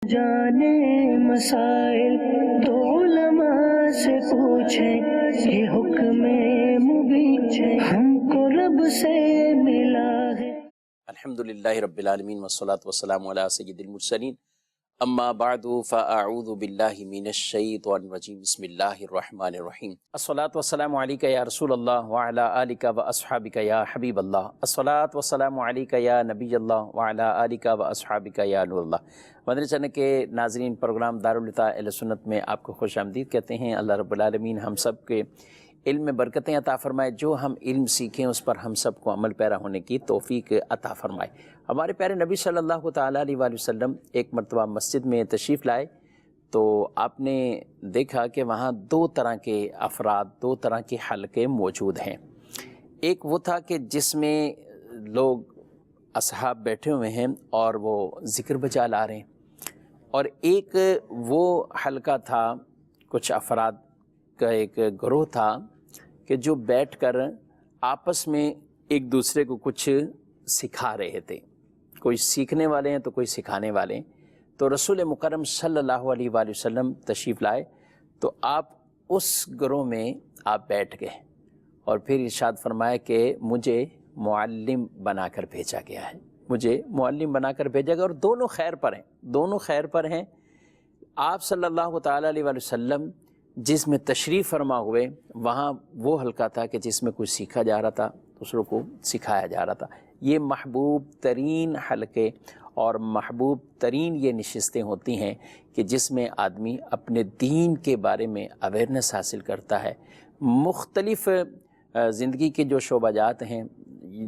جانے مسائل تو علماء سے پوچھیں، یہ حکم مبین ہم کو رب سے ملا ہے۔ الحمدللہ رب العالمین والصلاة والسلام علی سید المرسلین، اما بعد فاعوذ باللہ من الشیطان الرجیم، بسم اللہ الرحمن الرحیم۔ الصلاة والسلام علیک یا رسول اللہ وعلی آلک واصحابک یا حبیب اللہ، الصلاة والسلام علیک یا نبی اللہ وعلی آلک واصحابک یا نور اللہ۔ مدنی چینل کے ناظرین، پروگرام دارالفتاح اہل سنت میں آپ کو خوش آمدید کہتے ہیں۔ اللہ رب العالمین ہم سب کے علم میں برکتیں عطا فرمائے، جو ہم علم سیکھیں اس پر ہم سب کو عمل پیرا ہونے کی توفیق عطا فرمائے۔ ہمارے پیارے نبی صلی اللہ تعالیٰ علیہ وآلہ وسلم ایک مرتبہ مسجد میں تشریف لائے تو آپ نے دیکھا کہ وہاں دو طرح کے افراد، دو طرح کے حلقے موجود ہیں۔ ایک وہ تھا کہ جس میں لوگ اصحاب بیٹھے ہوئے ہیں اور وہ ذکر بجا لا رہے ہیں، اور ایک وہ حلقہ تھا، کچھ افراد کا ایک گروہ تھا کہ جو بیٹھ کر آپس میں ایک دوسرے کو کچھ سکھا رہے تھے۔ کوئی سیکھنے والے ہیں تو کوئی سکھانے والے ہیں۔ تو رسول مکرم صلی اللہ علیہ وآلہ وسلم تشریف لائے تو آپ اس گروہ میں آپ بیٹھ گئے اور پھر ارشاد فرمایا کہ مجھے معلم بنا کر بھیجا گیا ہے، مجھے معلم بنا کر بھیجا گیا، اور دونوں خیر پر ہیں، دونوں خیر پر ہیں۔ آپ صلی اللہ تعالیٰ علیہ وآلہ وسلم جس میں تشریف فرما ہوئے، وہاں وہ حلقہ تھا کہ جس میں کچھ سیکھا جا رہا تھا، دوسروں کو سکھایا جا رہا تھا۔ یہ محبوب ترین حلقے اور محبوب ترین یہ نشستیں ہوتی ہیں کہ جس میں آدمی اپنے دین کے بارے میں اویئرنیس حاصل کرتا ہے۔ مختلف زندگی کے جو شعبہ جات ہیں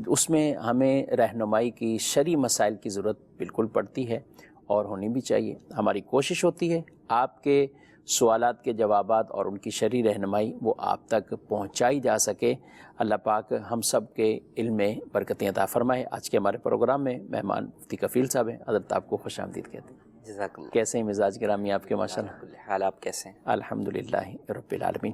اس میں ہمیں رہنمائی کی، شرعی مسائل کی ضرورت بالکل پڑتی ہے اور ہونی بھی چاہیے۔ ہماری کوشش ہوتی ہے آپ کے سوالات کے جوابات اور ان کی شرعی رہنمائی وہ آپ تک پہنچائی جا سکے۔ اللہ پاک ہم سب کے علم میں برکتیں عطا فرمائے۔ آج کے ہمارے پروگرام میں مہمان مفتی کفیل صاحب ہیں، حضرت آپ کو خوش آمدید کہتے ہیں۔ جزاک اللہ۔ کیسے ہیں مزاج گرامی آپ کے؟ ماشاءاللہ حال آپ کیسے ہیں؟ الحمدللہ رب العالمین۔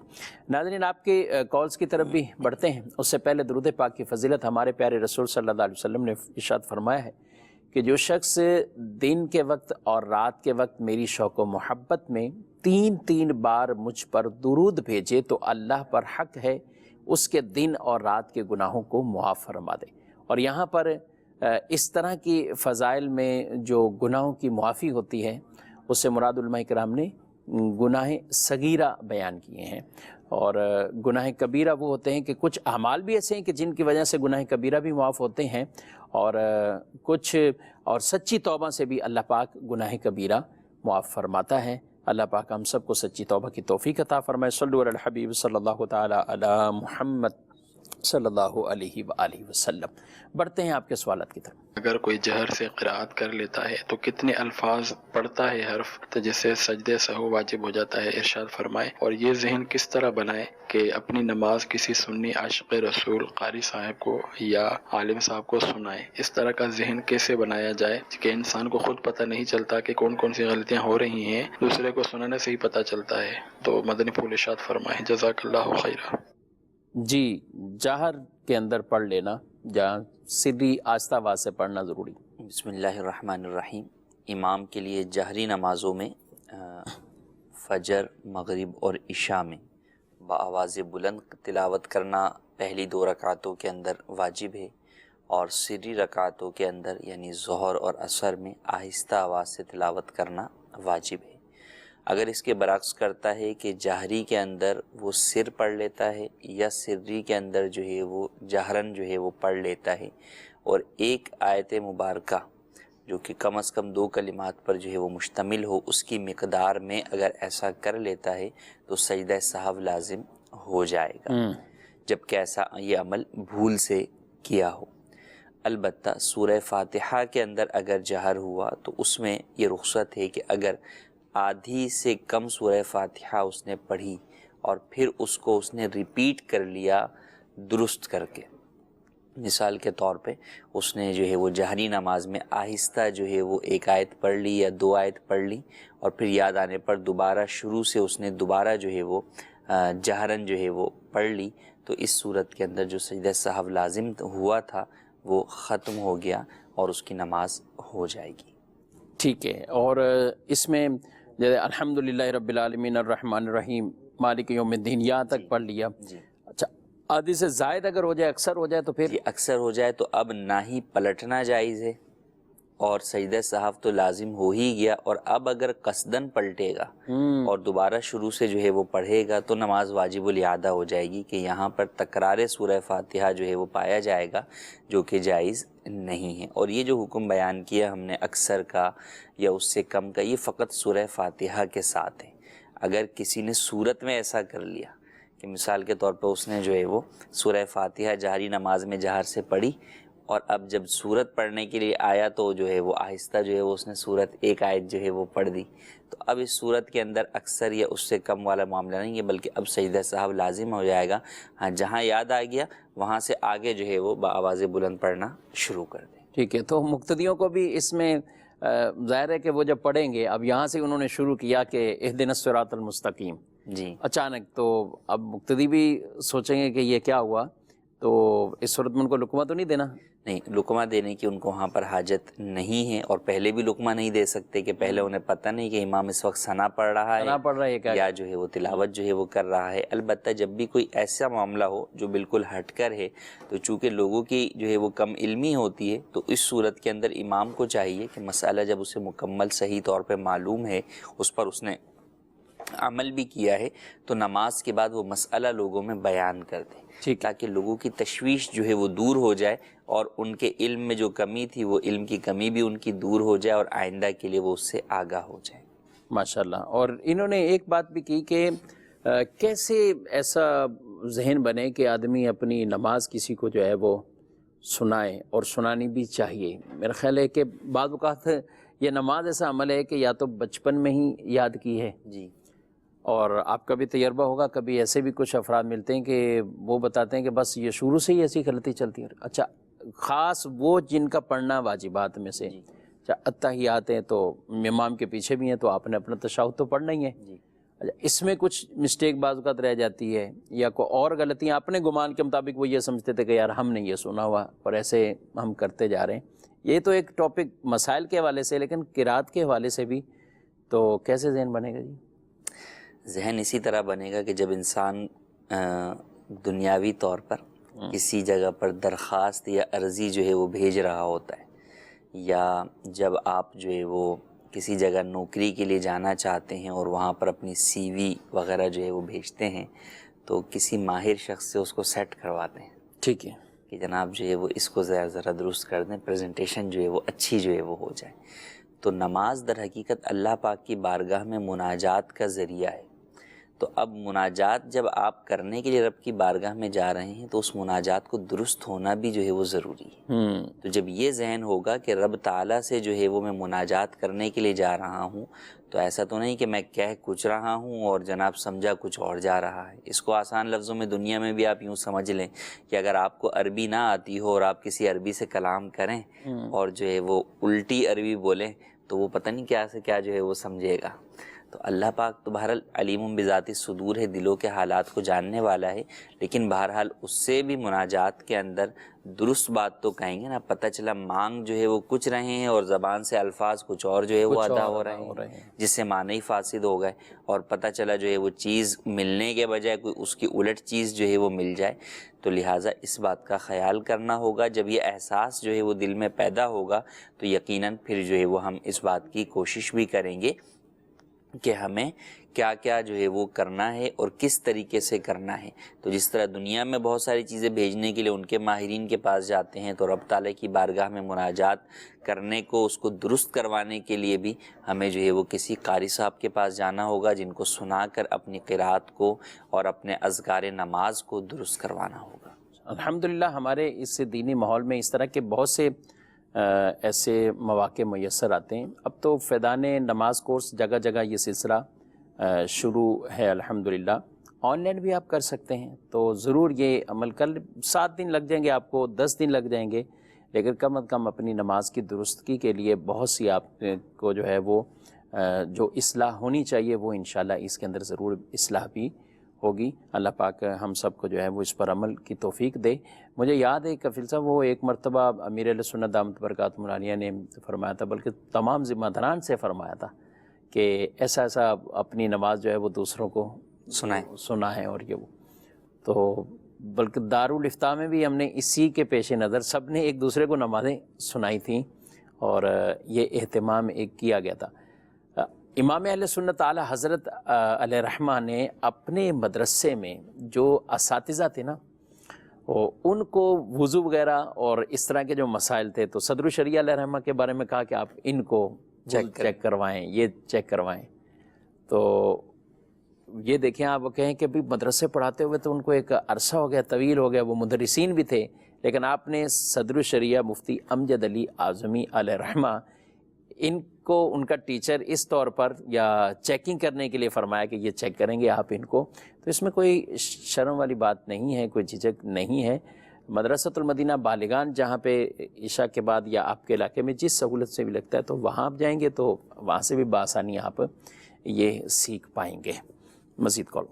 ناظرین، آپ کے کالز کی طرف بھی بڑھتے ہیں، اس سے پہلے درود پاک کی فضیلت ہمارے پیارے رسول صلی اللہ علیہ وسلم نے ارشاد فرمایا ہے کہ جو شخص دن کے وقت اور رات کے وقت میری شوق و محبت میں 3 بار مجھ پر درود بھیجے تو اللہ پر حق ہے اس کے دن اور رات کے گناہوں کو معاف فرما دے۔ اور یہاں پر اس طرح کی فضائل میں جو گناہوں کی معافی ہوتی ہے اس سے مراد علماء کرام نے گناہ صغیرہ بیان کیے ہیں، اور گناہ کبیرہ وہ ہوتے ہیں کہ کچھ اعمال بھی ایسے ہیں کہ جن کی وجہ سے گناہ کبیرہ بھی معاف ہوتے ہیں، اور کچھ اور سچی توبہ سے بھی اللہ پاک گناہ کبیرہ معاف فرماتا ہے۔ اللہ پاک ہم سب کو سچی توبہ کی توفیق عطا فرمائے۔ صلو علی الحبیب صلی اللہ تعالی علی محمد صلی اللہ علیہ وآلہ وسلم۔ بڑھتے ہیں آپ کے سوالات کی طرف۔ اگر کوئی جہر سے قرأت کر لیتا ہے تو کتنے الفاظ پڑھتا ہے حرف تو جس سے سجدے سہو واجب ہو جاتا ہے، ارشاد فرمائے۔ اور یہ ذہن کس طرح بنائے کہ اپنی نماز کسی سنی عاشق رسول قاری صاحب کو یا عالم صاحب کو سنائے؟ اس طرح کا ذہن کیسے بنایا جائے کہ انسان کو خود پتہ نہیں چلتا کہ کون کون سی غلطیاں ہو رہی ہیں، دوسرے کو سنانے سے ہی پتہ چلتا ہے؟ تو مدنی پھول ارشاد فرمائے، جزاک اللہ خیرہ۔ جی، جہر کے اندر پڑھ لینا، جہاں سری آہستہ آواز سے پڑھنا ضروری۔ بسم اللہ الرحمن الرحیم۔ امام کے لیے جہری نمازوں میں فجر، مغرب اور عشاء میں بآواز بلند تلاوت کرنا پہلی 2 رکعتوں کے اندر واجب ہے، اور سری رکعتوں کے اندر یعنی ظہر اور عصر میں آہستہ آواز سے تلاوت کرنا واجب ہے۔ اگر اس کے برعکس کرتا ہے کہ جہری کے اندر وہ سر پڑھ لیتا ہے یا سری کے اندر جو ہے وہ جہرن جو ہے وہ پڑھ لیتا ہے، اور ایک آیت مبارکہ جو کہ کم از کم 2 کلمات پر جو ہے وہ مشتمل ہو، اس کی مقدار میں اگر ایسا کر لیتا ہے تو سجدہ سہو لازم ہو جائے گا، جبکہ ایسا یہ عمل بھول سے کیا ہو۔ البتہ سورہ فاتحہ کے اندر اگر جہر ہوا تو اس میں یہ رخصت ہے کہ اگر آدھی سے کم سورہ فاتحہ اس نے پڑھی اور پھر اس کو اس نے ریپیٹ کر لیا درست کر کے، مثال کے طور پہ اس نے جو ہے وہ جہری نماز میں آہستہ جو ہے وہ 1 آیت پڑھ لی یا 2 آیت پڑھ لی، اور پھر یاد آنے پر دوبارہ شروع سے اس نے دوبارہ جو ہے وہ جہرن جو ہے وہ پڑھ لی، تو اس صورت کے اندر جو سجدہ سہو لازم ہوا تھا وہ ختم ہو گیا اور اس کی نماز ہو جائے گی۔ ٹھیک ہے، اور اس میں جیسے الحمدللہ رب العالمین الرحمن الرحیم مالک یوم الدین یہاں تک پڑھ لیا. جی اچھا، آدھی سے زائد اگر ہو جائے، اکثر ہو جائے تو پھر جی اکثر ہو جائے تو اب نہ ہی پلٹنا جائز ہے اور سجدہ سہو تو لازم ہو ہی گیا، اور اب اگر قصدن پلٹے گا اور دوبارہ شروع سے جو ہے وہ پڑھے گا تو نماز واجب الاعادہ ہو جائے گی، کہ یہاں پر تکرار سورہ فاتحہ جو ہے وہ پایا جائے گا، جو کہ جائز نہیں ہے. اور یہ جو حکم بیان کیا ہم نے اکثر کا یا اس سے کم کا، یہ فقط سورہ فاتحہ کے ساتھ ہے. اگر کسی نے صورت میں ایسا کر لیا کہ مثال کے طور پر اس نے جو ہے وہ سورہ فاتحہ جہری نماز میں جہر سے پڑھی، اور اب جب سورت پڑھنے کے لیے آیا تو جو ہے وہ آہستہ جو ہے وہ اس نے سورت ایک آیت جو ہے وہ پڑھ دی، تو اب اس صورت کے اندر اکثر یا اس سے کم والا معاملہ نہیں ہے، بلکہ اب سجدہ سہو لازم ہو جائے گا. ہاں، جہاں یاد آ گیا وہاں سے آگے جو ہے وہ بآواز بلند پڑھنا شروع کر دیں. ٹھیک ہے. تو مقتدیوں کو بھی اس میں ظاہر ہے کہ وہ جب پڑھیں گے، اب یہاں سے انہوں نے شروع کیا کہ اہدنا الصراط المستقیم، جی اچانک، تو اب مقتدی بھی سوچیں گے کہ یہ کیا ہوا، تو اس صورت میں ان کو لقمہ تو نہیں دینا؟ نہیں، لقمہ دینے کی ان کو وہاں پر حاجت نہیں ہے، اور پہلے بھی لقمہ نہیں دے سکتے کہ پہلے انہیں پتہ نہیں کہ امام اس وقت ثنا پڑھ رہا ہے یا جو ہے وہ تلاوت جو ہے وہ کر رہا ہے. البتہ جب بھی کوئی ایسا معاملہ ہو جو بالکل ہٹ کر ہے، تو چونکہ لوگوں کی جو ہے وہ کم علمی ہوتی ہے، تو اس صورت کے اندر امام کو چاہیے کہ مسئلہ جب اسے مکمل صحیح طور پہ معلوم ہے، اس پر اس نے عمل بھی کیا ہے، تو نماز کے بعد وہ مسئلہ لوگوں میں بیان کر دے، تاکہ لوگوں کی تشویش جو ہے وہ دور ہو جائے، اور ان کے علم میں جو کمی تھی وہ علم کی کمی بھی ان کی دور ہو جائے، اور آئندہ کے لیے وہ اس سے آگاہ ہو جائے. ماشاءاللہ. اور انہوں نے ایک بات بھی کی کہ کیسے ایسا ذہن بنے کہ آدمی اپنی نماز کسی کو جو ہے وہ سنائے، اور سنانی بھی چاہیے. میرا خیال ہے کہ بعض اوقات یہ نماز ایسا عمل ہے کہ یا تو بچپن میں ہی یاد کی ہے، جی، اور آپ کا بھی تجربہ ہوگا، کبھی ایسے بھی کچھ افراد ملتے ہیں کہ وہ بتاتے ہیں کہ بس یہ شروع سے ہی ایسی غلطی چلتی ہے. اچھا، خاص وہ جن کا پڑھنا واجبات میں سے، اچھا اتحیات ہیں تو امام کے پیچھے بھی ہیں تو آپ نے اپنا تشہد تو پڑھنا ہی ہے. اچھا، اس میں کچھ مسٹیک بعض اوقات رہ جاتی ہے، یا کوئی اور غلطیاں اپنے گمان کے مطابق وہ یہ سمجھتے تھے کہ یار ہم نے یہ سنا ہوا، اور ایسے ہم کرتے جا رہے ہیں. یہ تو ایک ٹاپک مسائل کے حوالے سے، لیکن قرات کے حوالے سے بھی تو کیسے ذہن بنے گا؟ جی، ذہن اسی طرح بنے گا کہ جب انسان دنیاوی طور پر کسی جگہ پر درخواست یا عرضی جو ہے وہ بھیج رہا ہوتا ہے، یا جب آپ جو ہے وہ کسی جگہ نوکری کے لیے جانا چاہتے ہیں اور وہاں پر اپنی سی وی وغیرہ جو ہے وہ بھیجتے ہیں، تو کسی ماہر شخص سے اس کو سیٹ کرواتے ہیں. ٹھیک ہے، کہ جناب جو ہے وہ اس کو ذرا درست کر دیں، پریزنٹیشن جو ہے وہ اچھی جو ہے وہ ہو جائے. تو نماز در حقیقت اللہ پاک کی بارگاہ میں مناجات کا ذریعہ ہے. تو اب مناجات جب آپ کرنے کے لیے رب کی بارگاہ میں جا رہے ہیں تو اس مناجات کو درست ہونا بھی جو ہے وہ ضروری ہے. تو جب یہ ذہن ہوگا کہ رب تعالیٰ سے جو ہے وہ میں مناجات کرنے کے لیے جا رہا ہوں، تو ایسا تو نہیں کہ میں کہہ کچھ رہا ہوں اور جناب سمجھا کچھ اور جا رہا ہے. اس کو آسان لفظوں میں دنیا میں بھی آپ یوں سمجھ لیں کہ اگر آپ کو عربی نہ آتی ہو اور آپ کسی عربی سے کلام کریں اور جو ہے وہ الٹی عربی بولیں، تو وہ پتہ نہیں کیا سے کیا جو ہے وہ سمجھے گا. تو اللہ پاک تو بہرحال علیم بذات الصدور ہے، دلوں کے حالات کو جاننے والا ہے، لیکن بہرحال اس سے بھی مناجات کے اندر درست بات تو کہیں گے نا. پتہ چلا مانگ جو ہے وہ کچھ رہے ہیں اور زبان سے الفاظ کچھ اور جو ہے وہ ادا ہو رہے ہیں، جس سے معنی فاسد ہو گئے، اور پتہ چلا جو ہے وہ چیز ملنے کے بجائے کوئی اس کی الٹ چیز جو ہے وہ مل جائے. تو لہٰذا اس بات کا خیال کرنا ہوگا. جب یہ احساس جو ہے وہ دل میں پیدا ہوگا تو یقیناً پھر جو ہے وہ ہم اس بات کی کوشش بھی کریں گے کہ ہمیں کیا کیا جو ہے وہ کرنا ہے اور کس طریقے سے کرنا ہے. تو جس طرح دنیا میں بہت ساری چیزیں بھیجنے کے لیے ان کے ماہرین کے پاس جاتے ہیں، تو رب تعالیٰ کی بارگاہ میں مناجات کرنے کو، اس کو درست کروانے کے لیے بھی ہمیں جو ہے وہ کسی قاری صاحب کے پاس جانا ہوگا، جن کو سنا کر اپنی قرات کو اور اپنے اذکار نماز کو درست کروانا ہوگا. الحمدللہ ہمارے اس دینی ماحول میں اس طرح کے بہت سے ایسے مواقع میسر آتے ہیں. اب تو فیضان نماز کورس جگہ جگہ یہ سلسلہ شروع ہے الحمدللہ. آن لائن بھی آپ کر سکتے ہیں، تو ضرور یہ عمل کر. 7 دن لگ جائیں گے آپ کو، 10 دن لگ جائیں گے، لیکن کم از کم اپنی نماز کی درستگی کے لیے بہت سی آپ کو جو ہے وہ جو اصلاح ہونی چاہیے وہ انشاءاللہ اس کے اندر ضرور اصلاح بھی ہوگی. اللہ پاک ہم سب کو جو ہے وہ اس پر عمل کی توفیق دے. مجھے یاد ہے کفیل صاحب وہ ایک مرتبہ امیر اہل سنت دامت برکاتہم العالیہ نے فرمایا تھا، بلکہ تمام ذمہ داران سے فرمایا تھا کہ ایسا اپنی نماز جو ہے وہ دوسروں کو سنا ہے. اور یہ وہ تو بلکہ دارالفتاح میں بھی ہم نے اسی کے پیش نظر سب نے ایک دوسرے کو نمازیں سنائی تھیں اور یہ اہتمام ایک کیا گیا تھا. امام اہل سنت اعلیٰ حضرت علیہ رحمہ نے اپنے مدرسے میں جو اساتذہ تھے نا، ان کو وضو وغیرہ اور اس طرح کے جو مسائل تھے تو صدر الشریعہ علیہ رحمہ کے بارے میں کہا کہ آپ ان کو چیک کروائیں، یہ چیک کروائیں. تو یہ دیکھیں آپ کہیں کہ بھی مدرسے پڑھاتے ہوئے تو ان کو ایک عرصہ ہو گیا، طویل ہو گیا، وہ مدرسین بھی تھے، لیکن آپ نے صدر الشریعہ مفتی امجد علی اعظمی علیہ رحمہ ان کو ان کا ٹیچر اس طور پر یا چیکنگ کرنے کے لیے فرمایا کہ یہ چیک کریں گے آپ ان کو. تو اس میں کوئی شرم والی بات نہیں ہے، کوئی جھجک نہیں ہے. مدرسۃ المدینہ بالغان جہاں پہ عشاء کے بعد یا آپ کے علاقے میں جس سہولت سے بھی لگتا ہے تو وہاں آپ جائیں گے تو وہاں سے بھی بآسانی آپ یہ سیکھ پائیں گے. مزید کال.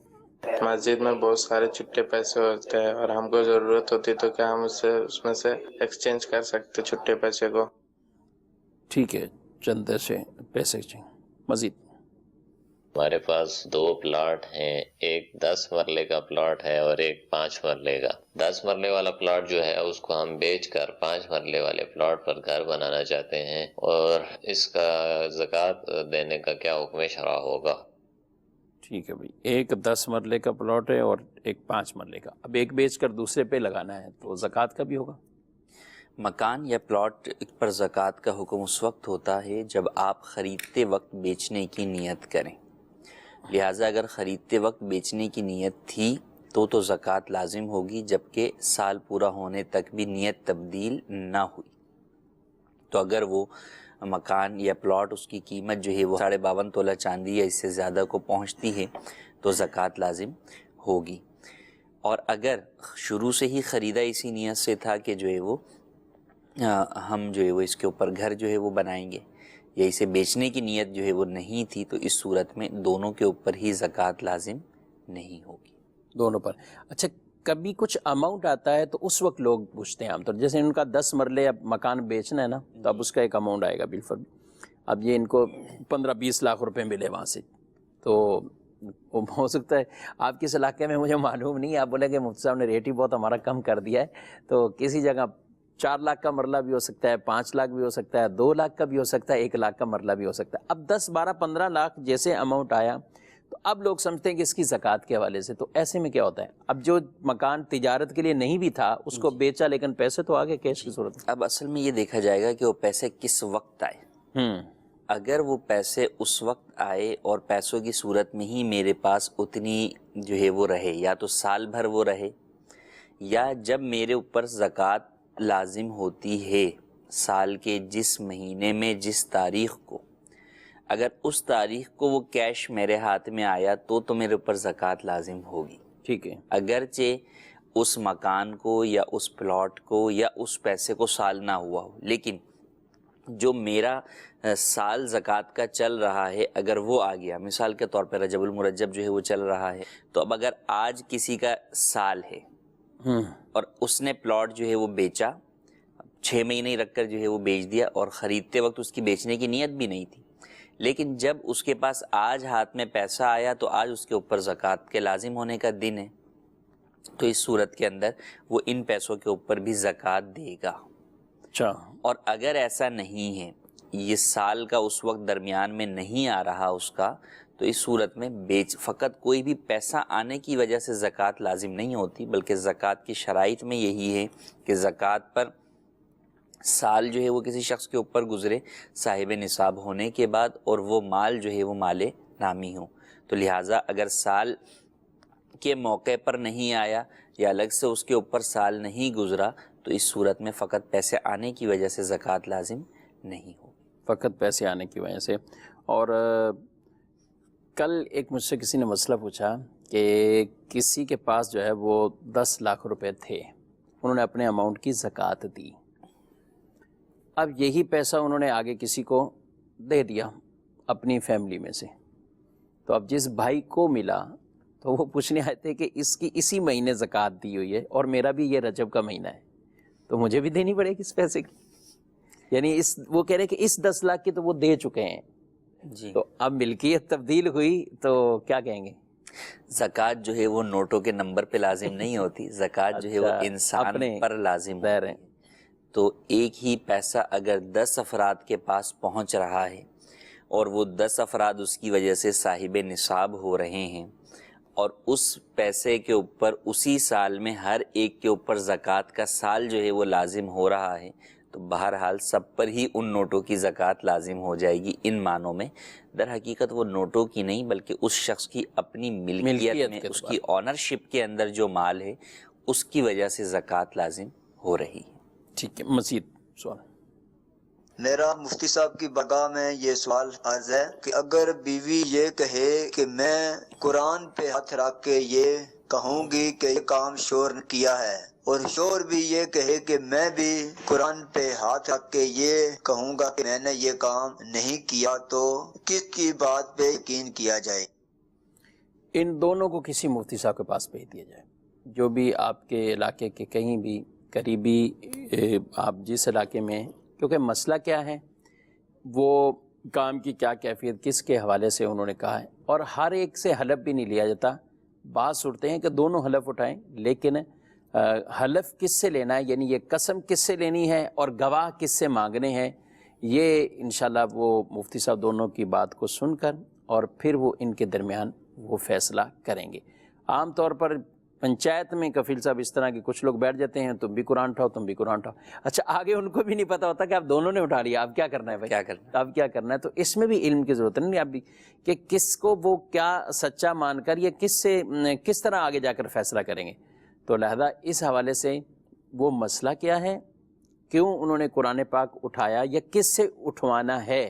مسجد میں بہت سارے چھٹے پیسے ہوتے ہیں اور ہم کو ضرورت ہوتی تو کیا ہم اس میں سے ایکسچینج کر سکتے چھٹے پیسے کو؟ ٹھیک ہے، چند سے پیسے چاہیے. مزید. ہمارے پاس 2 پلاٹ ہیں، ایک 10 مرلے کا پلاٹ ہے اور ایک 5 مرلے کا. 10 مرلے والا پلاٹ جو ہے اس کو ہم بیچ کر 5 مرلے والے پلاٹ پر گھر بنانا چاہتے ہیں، اور اس کا زکوٰۃ دینے کا کیا حکم شرع ہوگا؟ ٹھیک ہے بھائی، ایک 10 مرلے کا پلاٹ ہے اور ایک 5 مرلے کا، اب ایک بیچ کر دوسرے پہ لگانا ہے تو زکوٰۃ کا بھی ہوگا؟ مکان یا پلاٹ پر زکوٰۃ کا حکم اس وقت ہوتا ہے جب آپ خریدتے وقت بیچنے کی نیت کریں. لہٰذا اگر خریدتے وقت بیچنے کی نیت تھی تو زکوٰۃ لازم ہوگی، جبکہ سال پورا ہونے تک بھی نیت تبدیل نہ ہوئی. تو اگر وہ مکان یا پلاٹ اس کی قیمت جو ہے وہ 52.5 تولہ چاندی یا اس سے زیادہ کو پہنچتی ہے تو زکوٰۃ لازم ہوگی. اور اگر شروع سے ہی خریدا اسی نیت سے تھا کہ جو ہے وہ ہم جو ہے وہ اس کے اوپر گھر جو ہے وہ بنائیں گے، یا اسے بیچنے کی نیت جو ہے وہ نہیں تھی، تو اس صورت میں دونوں کے اوپر ہی زکوٰۃ لازم نہیں ہوگی. دونوں پر. اچھا، کبھی کچھ اماؤنٹ آتا ہے تو اس وقت لوگ پوچھتے ہیں عام طور، جیسے ان کا 10 مرلے اب مکان بیچنا ہے نا، تو اب اس کا ایک اماؤنٹ آئے گا بالفرد. اب یہ ان کو 15-20 لاکھ روپے ملے وہاں سے، تو وہ ہو سکتا ہے آپ کس علاقے میں مجھے معلوم نہیں ہے، آپ بولیں کہ مفتی صاحب نے ریٹ ہی بہت ہمارا کم کر دیا ہے، تو کسی جگہ 4 لاکھ کا مرلہ بھی ہو سکتا ہے، 5 لاکھ بھی ہو سکتا ہے، 2 لاکھ کا بھی ہو سکتا ہے، 1 لاکھ کا مرلہ بھی ہو سکتا ہے. اب 10, 12, 15 لاکھ جیسے اماؤنٹ آیا تو اب لوگ سمجھتے ہیں کہ اس کی زکوٰۃ کے حوالے سے. تو ایسے میں کیا ہوتا ہے؟ اب جو مکان تجارت کے لیے نہیں بھی تھا اس کو بیچا، لیکن پیسے تو آگے کیش کی صورت میں. اب اصل میں یہ دیکھا جائے گا کہ وہ پیسے کس وقت آئے. اگر وہ پیسے اس وقت آئے اور پیسوں کی صورت میں ہی میرے پاس اتنی جو ہے وہ رہے، یا تو سال بھر وہ رہے، یا جب میرے اوپر زکوٰۃ لازم ہوتی ہے سال کے جس مہینے میں جس تاریخ کو، اگر اس تاریخ کو وہ کیش میرے ہاتھ میں آیا تو میرے اوپر زکوٰۃ لازم ہوگی. ٹھیک ہے، اگرچہ اس مکان کو یا اس پلاٹ کو یا اس پیسے کو سال نہ ہوا ہو، لیکن جو میرا سال زکوٰۃ کا چل رہا ہے اگر وہ آ گیا، مثال کے طور پہ رجب المرجب جو ہے وہ چل رہا ہے، تو اب اگر آج کسی کا سال ہے اور اس نے پلاٹ جو ہے وہ بیچا، 6 مہینے رکھ کر جو ہے وہ بیچ دیا، اور خریدتے وقت اس کی بیچنے کی نیت بھی نہیں تھی، لیکن جب اس کے پاس آج ہاتھ میں پیسہ آیا تو آج اس کے اوپر زکوٰۃ کے لازم ہونے کا دن ہے، تو اس صورت کے اندر وہ ان پیسوں کے اوپر بھی زکوٰۃ دے گا. اچھا. اور اگر ایسا نہیں ہے، یہ سال کا اس وقت درمیان میں نہیں آ رہا اس کا، تو اس صورت میں فقط کوئی بھی پیسہ آنے کی وجہ سے زکوٰۃ لازم نہیں ہوتی، بلکہ زکوٰۃ کی شرائط میں یہی ہے کہ زکوٰۃ پر سال جو ہے وہ کسی شخص کے اوپر گزرے صاحب نصاب ہونے کے بعد، اور وہ مال جو ہے وہ مال نامی ہو. تو لہٰذا اگر سال کے موقع پر نہیں آیا یا الگ سے اس کے اوپر سال نہیں گزرا، تو اس صورت میں فقط پیسے آنے کی وجہ سے زکوٰۃ لازم نہیں ہو. فقط پیسے آنے کی وجہ سے. اور کل ایک مجھ سے کسی نے مسئلہ پوچھا کہ کسی کے پاس جو ہے وہ 10 لاکھ روپے تھے، انہوں نے اپنے اماؤنٹ کی زکوٰۃ دی، اب یہی پیسہ انہوں نے آگے کسی کو دے دیا اپنی فیملی میں سے، تو اب جس بھائی کو ملا تو وہ پوچھنے آئے تھے کہ اس کی اسی مہینے زکوٰۃ دی ہوئی ہے اور میرا بھی یہ رجب کا مہینہ ہے، تو مجھے بھی دینی پڑے گی اس پیسے کی. یعنی وہ کہہ رہے کہ اس 10 لاکھ کی تو وہ دے چکے ہیں جی. تو اب ملکیت تبدیل ہوئی تو کیا کہیں گے؟ زکوٰۃ جو ہے وہ نوٹوں کے نمبر پہ لازم نہیں ہوتی، زکوٰۃ جو ہے وہ انسان پر لازم ہوتی ہے. تو ایک ہی پیسہ اگر 10 افراد کے پاس پہنچ رہا ہے اور وہ 10 افراد اس کی وجہ سے صاحب نصاب ہو رہے ہیں، اور اس پیسے کے اوپر اسی سال میں ہر ایک کے اوپر زکوٰۃ کا سال جو ہے وہ لازم ہو رہا ہے، تو بہرحال سب پر ہی ان نوٹوں کی زکوٰۃ لازم ہو جائے گی. ان معنوں میں در حقیقت وہ نوٹوں کی نہیں بلکہ اس شخص کی اپنی ملکیت میں، اس کی آنرشپ کے اندر جو مال ہے اس کی وجہ سے زکوٰۃ لازم ہو رہی ہے. ٹھیک ہے، مزید سوال. میرا مفتی صاحب کی بارگاہ میں یہ سوال عرض ہے کہ اگر بیوی یہ کہے کہ میں قرآن پہ ہاتھ رکھ کے یہ کہوں گی کہ یہ کام شوہر نے کیا ہے، اور شوہر بھی یہ کہے کہ میں بھی قرآن پہ ہاتھ رکھ کے یہ کہوں گا کہ میں نے یہ کام نہیں کیا، تو کس کی بات پہ یقین کیا جائے؟ ان دونوں کو کسی مفتی صاحب کے پاس بھیج دیا جائے. جو بھی آپ کے علاقے کے کہیں بھی قریبی آپ جس علاقے میں ہیں، کیونکہ مسئلہ کیا ہے، وہ کام کی کیا کیفیت کس کے حوالے سے انہوں نے کہا ہے، اور ہر ایک سے حلف بھی نہیں لیا جاتا. بعض صورتیں ہیں کہ دونوں حلف اٹھائیں، لیکن حلف کس سے لینا ہے، یعنی یہ قسم کس سے لینی ہے اور گواہ کس سے مانگنے ہیں، یہ انشاءاللہ وہ مفتی صاحب دونوں کی بات کو سن کر اور پھر وہ ان کے درمیان وہ فیصلہ کریں گے. عام طور پر پنچایت میں کفیل صاحب اس طرح کے کچھ لوگ بیٹھ جاتے ہیں، تم بھی قرآن اٹھاؤ، تم بھی قرآن اٹھاؤ. اچھا، آگے ان کو بھی نہیں پتہ ہوتا کہ آپ دونوں نے اٹھا لیا، اب کیا کرنا ہے بھائی، کیا کرنا اب کیا کرنا ہے. تو اس میں بھی علم کی ضرورت نہیں اب بھی کہ کس کو وہ کیا سچا مان کر یا کس طرح آگے جا کر فیصلہ کریں گے. تو لہذا اس حوالے سے وہ مسئلہ کیا ہے، کیوں انہوں نے قرآن پاک اٹھایا یا کس سے اٹھوانا ہے،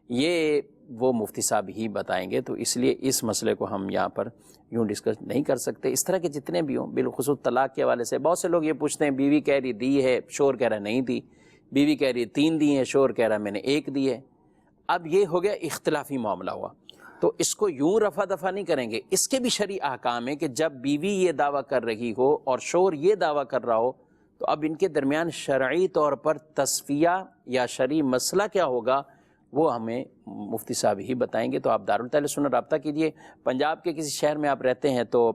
یہ وہ مفتی صاحب ہی بتائیں گے. تو اس لیے اس مسئلے کو ہم یہاں پر یوں ڈسکس نہیں کر سکتے. اس طرح کے جتنے بھی ہوں، بالخصوص طلاق کے حوالے سے بہت سے لوگ یہ پوچھتے ہیں، بیوی کہہ رہی دی ہے، شوہر کہہ رہا نہیں دی، بیوی کہہ رہی 3 دی ہیں، شوہر کہہ رہا میں نے 1 دی ہے. اب یہ ہو گیا اختلافی معاملہ ہوا، تو اس کو یوں رفع دفع نہیں کریں گے. اس کے بھی شرعی احکام ہے کہ جب بیوی یہ دعویٰ کر رہی ہو اور شوہر یہ دعویٰ کر رہا ہو، تو اب ان کے درمیان شرعی طور پر تصفیہ یا شرعی مسئلہ کیا ہوگا وہ ہمیں مفتی صاحب ہی بتائیں گے. تو آپ دارالتعلیم سنت رابطہ کیجئے. پنجاب کے کسی شہر میں آپ رہتے ہیں تو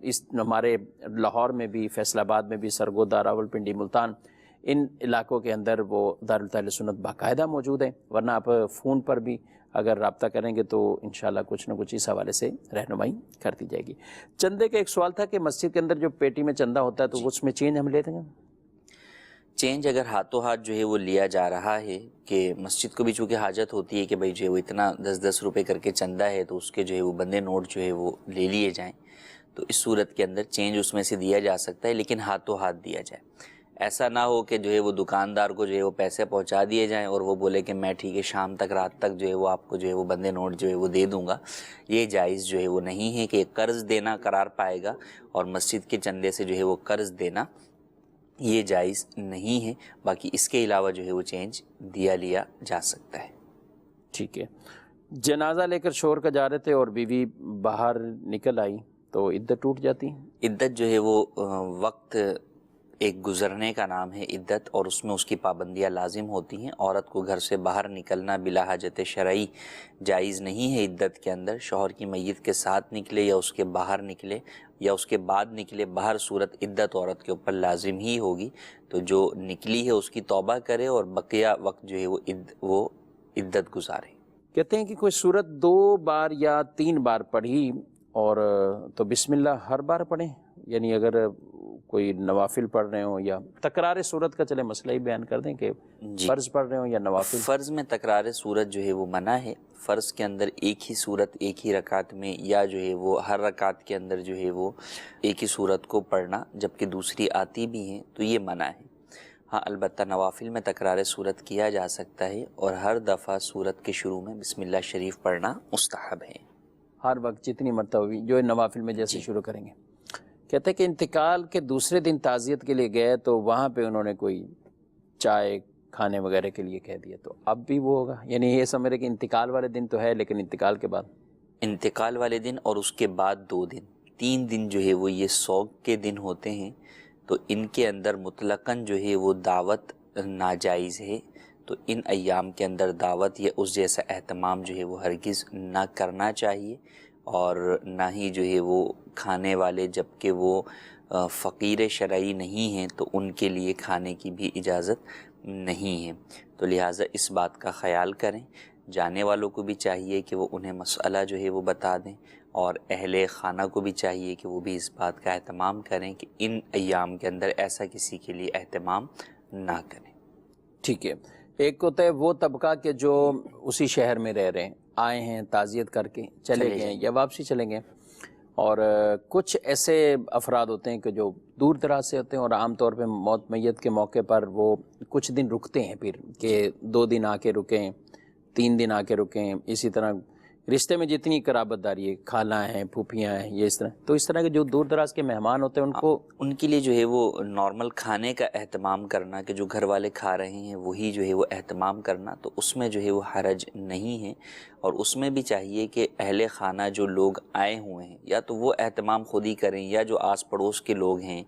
اس ہمارے لاہور میں بھی، فیصل آباد میں بھی، سرگودا، راولپنڈی، ملتان، ان علاقوں کے اندر وہ دارالتعلیم سنت باقاعدہ موجود ہے. ورنہ آپ فون پر بھی اگر رابطہ کریں گے تو انشاءاللہ کچھ نہ کچھ اس حوالے سے رہنمائی کر دی جائے گی. چندے کا ایک سوال تھا کہ مسجد کے اندر جو پیٹی میں چندہ ہوتا ہے تو اس میں چینج ہم لیتے ہیں؟ چینج اگر ہاتھوں ہاتھ جو ہے وہ لیا جا رہا ہے، کہ مسجد کو بھی چونکہ حاجت ہوتی ہے کہ بھائی جو ہے وہ اتنا 10-10 روپے کر کے چندہ ہے تو اس کے جو ہے وہ بندے نوٹ جو ہے وہ لے لیے جائیں، تو اس صورت کے اندر چینج اس میں سے دیا جا سکتا ہے، لیکن ہاتھوں ہاتھ دیا جائے. ایسا نہ ہو کہ جو ہے وہ دکاندار کو جو ہے وہ پیسے پہنچا دیے جائیں اور وہ بولے کہ میں ٹھیک ہے شام تک رات تک جو ہے وہ آپ کو جو ہے وہ بندے نوٹ جو ہے وہ دے دوں گا. یہ جائز جو ہے وہ نہیں ہے کہ قرض دینا قرار پائے گا، اور مسجد کے چندے سے جو ہے وہ قرض دینا یہ جائز نہیں ہے. باقی اس کے علاوہ جو ہے وہ چینج لیا جا سکتا ہے. ٹھیک ہے. جنازہ لے کر شوہر کا جا رہے تھے اور بیوی باہر نکل آئی تو عدت ٹوٹ جاتی ہے؟ عدت جو ہے وہ وقت ایک گزرنے کا نام ہے عدت، اور اس میں اس کی پابندیاں لازم ہوتی ہیں. عورت کو گھر سے باہر نکلنا بلا حاجت شرعی جائز نہیں ہے. عدت کے اندر شوہر کی میت کے ساتھ نکلے یا اس کے باہر نکلے یا اس کے بعد نکلے، باہر صورت عدت عورت کے اوپر لازم ہی ہوگی. تو جو نکلی ہے اس کی توبہ کرے اور بقیہ وقت جو ہے وہ عدت گزارے. کہتے ہیں کہ کوئی صورت 2 بار یا 3 بار پڑھی اور تو بسم اللہ ہر بار پڑھیں، یعنی اگر کوئی نوافل پڑھ رہے ہوں یا تکرار صورت کا چلے مسئلہ ہی بیان کر دیں کہ فرض پڑھ رہے ہوں یا نوافل. فرض میں تکرار صورت جو ہے وہ منع ہے. فرض کے اندر ایک ہی صورت ایک ہی رکعت میں یا جو ہے وہ ہر رکعت کے اندر جو ہے وہ ایک ہی صورت کو پڑھنا جبکہ دوسری آتی بھی ہیں تو یہ منع ہے. ہاں البتہ نوافل میں تکرار صورت کیا جا سکتا ہے اور ہر دفعہ صورت کے شروع میں بسم اللہ شریف پڑھنا مستحب ہے. ہر وقت جتنی مرتبہ ہوئی جو نوافل میں جیسے شروع کریں گے. کہتے ہیں کہ انتقال کے دوسرے دن تعزیت کے لیے گئے تو وہاں پہ انہوں نے کوئی چائے کھانے وغیرہ کے لیے کہہ دیا، تو اب بھی وہ ہوگا؟ یعنی یہ سمجھ رہے کہ انتقال والے دن تو ہے لیکن انتقال کے بعد، انتقال والے دن اور اس کے بعد 2 دن 3 دن جو ہے وہ یہ سوگ کے دن ہوتے ہیں، تو ان کے اندر مطلقاً جو ہے وہ دعوت ناجائز ہے، تو ان ایام کے اندر دعوت یا اس جیسا اہتمام جو ہے وہ ہرگز نہ کرنا چاہیے، اور نہ ہی جو ہے وہ کھانے والے جبکہ وہ فقیر شرعی نہیں ہیں تو ان کے لیے کھانے کی بھی اجازت نہیں ہے۔ تو لہٰذا اس بات کا خیال کریں، جانے والوں کو بھی چاہیے کہ وہ انہیں مسئلہ جو ہے وہ بتا دیں، اور اہل خانہ کو بھی چاہیے کہ وہ بھی اس بات کا اہتمام کریں کہ ان ایام کے اندر ایسا کسی کے لیے اہتمام نہ کریں۔ ٹھیک ہے، ایک ہوتا ہے وہ طبقہ کہ جو اسی شہر میں رہ رہے ہیں، آئے ہیں تعزیت کر کے چلے گئے یا واپسی چلیں گے، اور کچھ ایسے افراد ہوتے ہیں کہ جو دور دراز سے ہوتے ہیں اور عام طور پہ موت میت کے موقع پر وہ کچھ دن رکتے ہیں، پھر کہ 2 دن آ کے رکیں، 3 دن آ کے رکیں، اسی طرح رشتے میں جتنی قرابت داری ہے، خالہ ہیں، پھوپھیاں ہیں، یہ اس طرح، تو اس طرح کے جو دور دراز کے مہمان ہوتے ہیں ان کے لیے جو ہے وہ نارمل کھانے کا اہتمام کرنا، کہ جو گھر والے کھا رہے ہیں وہی جو ہے وہ اہتمام کرنا، تو اس میں جو ہے وہ حرج نہیں ہے، اور اس میں بھی چاہیے کہ اہل خانہ جو لوگ آئے ہوئے ہیں یا تو وہ اہتمام خود ہی کریں، یا جو آس پڑوس کے لوگ ہیں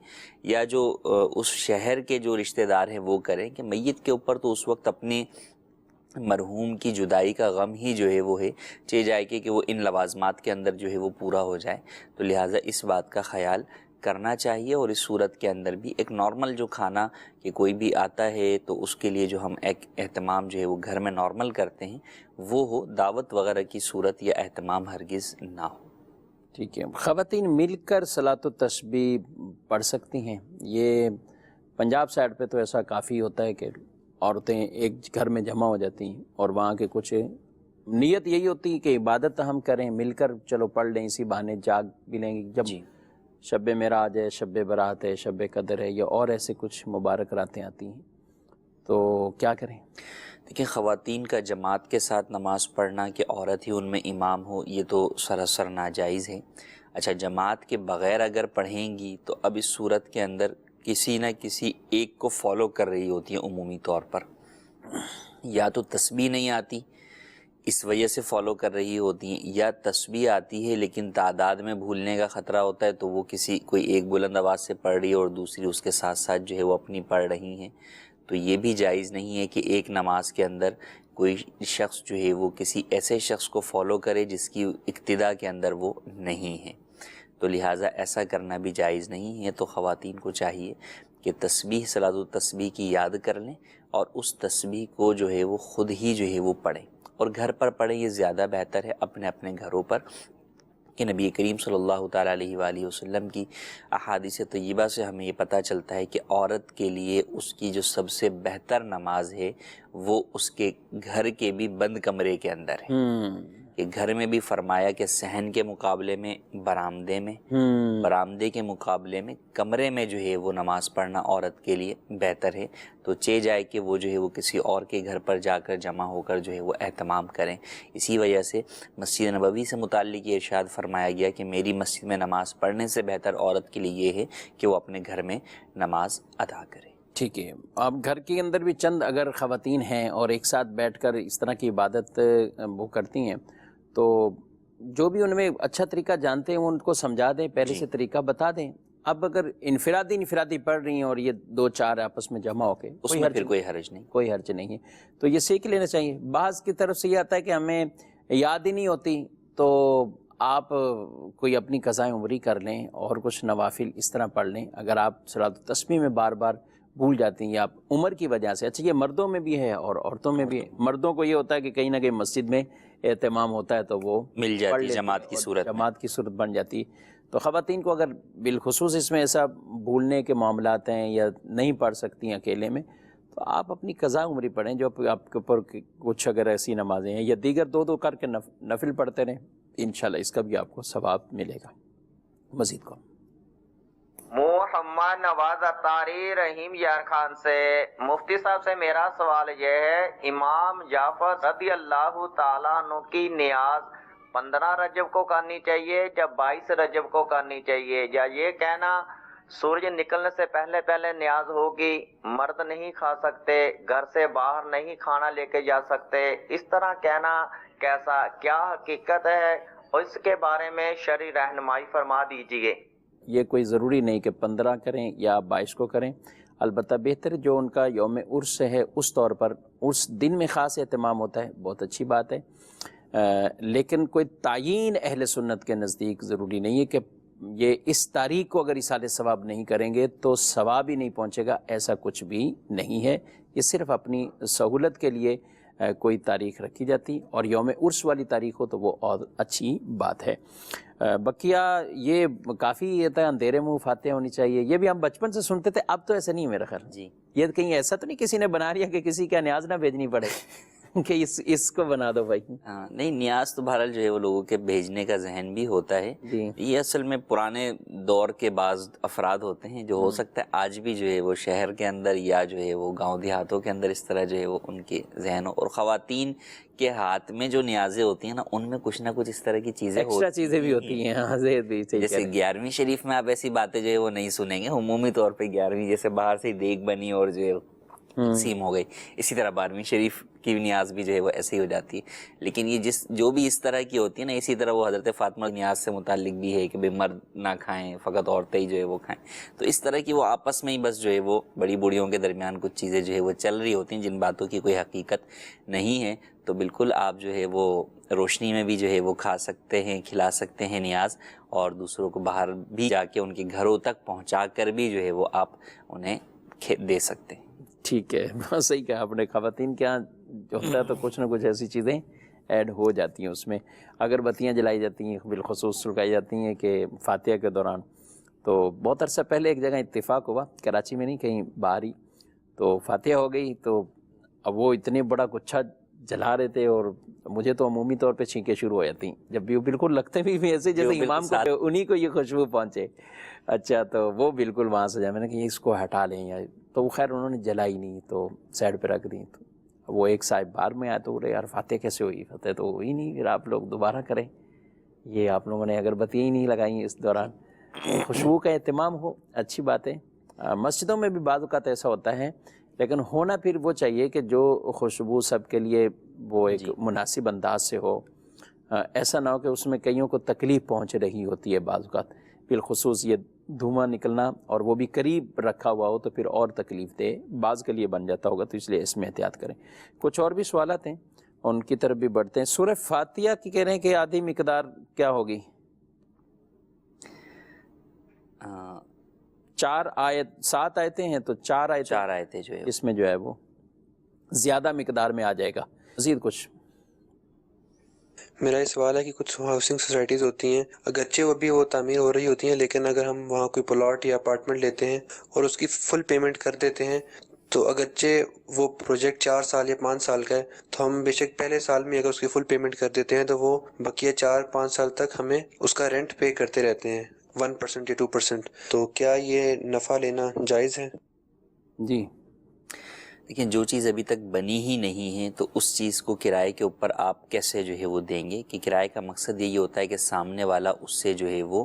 یا جو اس شہر کے جو رشتہ دار ہیں وہ کریں، کہ میت کے اوپر تو اس وقت اپنی مرحوم کی جدائی کا غم ہی جو ہے وہ ہے، چاہے جائے کہ وہ ان لوازمات کے اندر جو ہے وہ پورا ہو جائے، تو لہٰذا اس بات کا خیال کرنا چاہیے۔ اور اس صورت کے اندر بھی ایک نارمل جو کھانا کہ کوئی بھی آتا ہے تو اس کے لیے جو ہم ایک اہتمام جو ہے وہ گھر میں نارمل کرتے ہیں وہ ہو، دعوت وغیرہ کی صورت یا اہتمام ہرگز نہ ہو۔ ٹھیک ہے، خواتین مل کر صلاۃ و تسبیح پڑھ سکتی ہیں؟ یہ پنجاب سائڈ پہ تو ایسا کافی ہوتا ہے کہ عورتیں ایک گھر میں جمع ہو جاتی ہیں اور وہاں کے کچھ نیت یہی ہوتی ہے کہ عبادت ہم کریں مل کر، چلو پڑھ لیں، اسی بہانے جاگ بھی لیں گے، جب شب معراج ہے، شب برات ہے، شب قدر ہے، یا اور ایسے کچھ مبارک راتیں آتی ہیں، تو کیا کریں؟ دیکھیں، خواتین کا جماعت کے ساتھ نماز پڑھنا کہ عورت ہی ان میں امام ہو، یہ تو سراسر ناجائز ہے۔ اچھا، جماعت کے بغیر اگر پڑھیں گی تو اب اس صورت کے اندر کسی نہ کسی ایک کو فالو کر رہی ہوتی ہیں عمومی طور پر، یا تو تسبیح نہیں آتی اس وجہ سے فالو کر رہی ہوتی ہیں، یا تسبیح آتی ہے لیکن تعداد میں بھولنے کا خطرہ ہوتا ہے تو وہ کوئی ایک بلند آواز سے پڑھ رہی ہے اور دوسری اس کے ساتھ ساتھ جو ہے وہ اپنی پڑھ رہی ہیں، تو یہ بھی جائز نہیں ہے کہ ایک نماز کے اندر کوئی شخص جو ہے وہ کسی ایسے شخص کو فالو کرے جس کی اقتداء کے اندر وہ نہیں ہے، تو لہٰذا ایسا کرنا بھی جائز نہیں ہے۔ تو خواتین کو چاہیے کہ تسبیح، صلاۃ التسبیح کی یاد کر لیں اور اس تسبیح کو جو ہے وہ خود ہی جو ہے وہ پڑھیں، اور گھر پر پڑھیں، یہ زیادہ بہتر ہے اپنے اپنے گھروں پر، کہ نبی کریم صلی اللہ تعالیٰ علیہ وآلہ وسلم کی احادیث طیبہ سے ہمیں یہ پتہ چلتا ہے کہ عورت کے لیے اس کی جو سب سے بہتر نماز ہے وہ اس کے گھر کے بھی بند کمرے کے اندر ہے، کہ گھر میں بھی فرمایا کہ صحن کے مقابلے میں برآمدے میں، برآمدے کے مقابلے میں کمرے میں جو ہے وہ نماز پڑھنا عورت کے لیے بہتر ہے، تو چاہے جائے کہ وہ جو ہے وہ کسی اور کے گھر پر جا کر جمع ہو کر جو ہے وہ اہتمام کریں۔ اسی وجہ سے مسجد نبوی سے متعلق یہ ارشاد فرمایا گیا کہ میری مسجد میں نماز پڑھنے سے بہتر عورت کے لیے یہ ہے کہ وہ اپنے گھر میں نماز ادا کرے۔ ٹھیک ہے، اب گھر کے اندر بھی چند اگر خواتین ہیں اور ایک ساتھ بیٹھ کر اس طرح کی عبادت وہ کرتی ہیں تو جو بھی ان میں اچھا طریقہ جانتے ہیں وہ ان کو سمجھا دیں، پہلے سے طریقہ بتا دیں۔ اب اگر انفرادی پڑھ رہی ہیں اور یہ 2-4 آپس میں جمع ہو کے، اس میں پھر کوئی حرج نہیں، کوئی حرج نہیں ہے، تو یہ سیکھ لینا چاہیے۔ بعض کی طرف سے یہ آتا ہے کہ ہمیں یاد ہی نہیں ہوتی، تو آپ کوئی اپنی قضائے عمری کر لیں اور کچھ نوافل اس طرح پڑھ لیں۔ اگر آپ صلاۃ التسبیح میں بار بار بھول جاتی ہیں یا آپ عمر کی وجہ سے، اچھا یہ مردوں میں بھی ہے اور عورتوں میں بھی ہے، مردوں کو یہ ہوتا ہے کہ کہیں نہ کہیں مسجد میں اہتمام ہوتا ہے تو وہ مل جاتی ہے جماعت کی صورت بن جاتی ہے، تو خواتین کو اگر بالخصوص اس میں ایسا بھولنے کے معاملات ہیں یا نہیں پڑھ سکتی اکیلے میں، تو آپ اپنی قضاء عمری پڑھیں، جو آپ کے اوپر کچھ اگر ایسی نمازیں ہیں یا دیگر 2 کر کے نفل پڑھتے رہیں، انشاءاللہ اس کا بھی آپ کو ثواب ملے گا۔ مزید کو محمد نواز اتاری رحیم یار خان سے، مفتی صاحب سے میرا سوال یہ ہے، امام جعفر رضی اللہ تعالیٰ عنہ کی نیاز 15 رجب کو کرنی چاہیے یا 22 رجب کو کرنی چاہیے، یا یہ کہنا سورج نکلنے سے پہلے نیاز ہوگی، مرد نہیں کھا سکتے، گھر سے باہر نہیں کھانا لے کے جا سکتے، اس طرح کہنا کیسا، کیا حقیقت ہے اس کے بارے میں شرعی رہنمائی فرما دیجیے۔ یہ کوئی ضروری نہیں کہ 15 کریں یا 22 کو کریں، البتہ بہتر جو ان کا یوم عرس ہے اس طور پر اس دن میں خاص اہتمام ہوتا ہے، بہت اچھی بات ہے، لیکن کوئی تعیین اہل سنت کے نزدیک ضروری نہیں ہے کہ یہ اس تاریخ کو اگر ایصال ثواب نہیں کریں گے تو ثواب ہی نہیں پہنچے گا، ایسا کچھ بھی نہیں ہے۔ یہ صرف اپنی سہولت کے لیے کوئی تاریخ رکھی جاتی، اور یوم عرس والی تاریخ ہو تو وہ اور اچھی بات ہے۔ بقیہ یہ کافی یہ تھا اندھیرے منہ فاتحہ ہونی چاہیے، یہ بھی ہم بچپن سے سنتے تھے، اب تو ایسا نہیں ہے میرا خیال۔ جی یہ کہیں ایسا تو نہیں کسی نے بنا لیا کہ کسی کا نیاز نہ بھیجنی پڑے کہ اس کو بنا دو بھائی؟ ہاں نہیں، نیاز تو بہرحال جو ہے وہ لوگوں کے بھیجنے کا ذہن بھی ہوتا ہے۔ جی یہ اصل میں پرانے دور کے بعض افراد ہوتے ہیں جو ہو سکتا ہے آج بھی جو ہے وہ شہر کے اندر یا جو ہے وہ گاؤں دیہاتوں کے اندر اس طرح جو ہے وہ ان کے ذہن ہو، اور خواتین کے ہاتھ میں جو نیازیں ہوتی ہیں نا ان میں کچھ نہ کچھ اس طرح کی چیزیں ایکسٹرا چیزیں بھی ہوتی ہیں۔ ہاں زید بھی صحیح جیسے کہہ رہے ہیں۔ 11ویں شریف میں آپ ایسی باتیں جو ہے وہ نہیں سنیں گے عمومی طور پہ، 11ویں جیسے باہر سے دیگ بنی اور جو ہے تقسیم ہو گئی، اسی طرح 12ویں شریف کی نیاز بھی جو ہے وہ ایسے ہی ہو جاتی ہے۔ لیکن یہ جو بھی اس طرح کی ہوتی ہے نا، اسی طرح وہ حضرت فاطمہ نیاز سے متعلق بھی ہے کہ بھئی مرد نہ کھائیں، فقط عورتیں ہی جو ہے وہ کھائیں، تو اس طرح کی وہ آپس میں ہی بس جو ہے وہ بڑی بوڑھیوں کے درمیان کچھ چیزیں جو ہے وہ چل رہی ہوتی ہیں جن باتوں کی کوئی حقیقت نہیں ہے۔ تو بالکل آپ جو ہے وہ روشنی میں بھی جو ہے وہ کھا سکتے ہیں، کھلا سکتے ہیں نیاز، اور دوسروں کو باہر بھی جا کے ان کے گھروں تک پہنچا کر بھی جو ہے وہ آپ انہیں دے سکتے ہیں۔ ٹھیک ہے، بہت صحیح کہا آپ نے۔ خواتین کے ہاں جو ہوتا ہے تو کچھ نہ کچھ ایسی چیزیں ایڈ ہو جاتی ہیں اس میں۔ اگر بتیاں جلائی جاتی ہیں، بالخصوص سلگائی جاتی ہیں کہ فاتحہ کے دوران، تو بہت عرصہ پہلے ایک جگہ اتفاق ہوا، کراچی میں نہیں کہیں باہر ہی، تو فاتحہ ہو گئی تو اب وہ اتنے بڑا گچھا جلا رہے تھے، اور مجھے تو عمومی طور پہ چھینکیں شروع ہو جاتی ہیں جب بھی، وہ بالکل لگتے بھی ایسے جیسے امام کو انہی کو یہ خوشبو پہنچے۔ اچھا تو وہ بالکل وہاں سے جا، میں نے کہا اس کو ہٹا لیں، یا تو وہ خیر انہوں نے جلائی نہیں، تو سائڈ پہ رکھ دی۔ تو وہ ایک صاحب باہر میں آیا تو بولے یار فاتح کیسے ہوئی؟ فتح تو ہوئی نہیں، پھر آپ لوگ دوبارہ کریں، یہ آپ لوگوں نے اگربتیاں ہی نہیں لگائیں اس دوران۔ خوشبو کا اہتمام ہو، اچھی بات ہے۔ مسجدوں میں بھی بعض اوقات ایسا ہوتا ہے، لیکن ہونا پھر وہ چاہیے کہ جو خوشبو سب کے لیے وہ ایک مناسب انداز سے ہو، ایسا نہ ہو کہ اس میں کئیوں کو تکلیف پہنچ رہی ہوتی ہے بعض اوقات، بالخصوص یہ دھواں نکلنا، اور وہ بھی قریب رکھا ہوا ہو تو پھر اور تکلیف دہ بعض کے لیے بن جاتا ہوگا، تو اس لیے اس میں احتیاط کریں۔ کچھ اور بھی سوالات ہیں، ان کی طرف بھی بڑھتے ہیں۔ سورہ فاتحہ کی کہہ رہے ہیں کہ آدھی مقدار کیا ہوگی؟ 7 آیتیں ہیں تو 4 آیتیں جو ہے اس میں جو ہے وہ زیادہ مقدار میں آ جائے گا۔ مزید کچھ؟ میرا یہ سوال ہے کہ کچھ ہاؤسنگ سوسائٹیز ہوتی ہیں، اگرچہ وہ بھی وہ تعمیر ہو رہی ہوتی ہیں، لیکن اگر ہم وہاں کوئی پلاٹ یا اپارٹمنٹ لیتے ہیں اور اس کی فل پیمنٹ کر دیتے ہیں، تو اگرچہ وہ پروجیکٹ 4 سال یا 5 سال کا ہے، تو ہم بے شک پہلے سال میں اگر اس کی فل پیمنٹ کر دیتے ہیں تو وہ بقیہ 4-5 سال تک ہمیں اس کا رینٹ پے کرتے رہتے ہیں 1% یا 2%، تو کیا یہ نفع لینا جائز ہے؟ جی لیکن جو چیز ابھی تک بنی ہی نہیں ہے تو اس چیز کو کرائے کے اوپر آپ کیسے جو ہے وہ دیں گے؟ کہ کرائے کا مقصد یہی ہوتا ہے کہ سامنے والا اس سے جو ہے وہ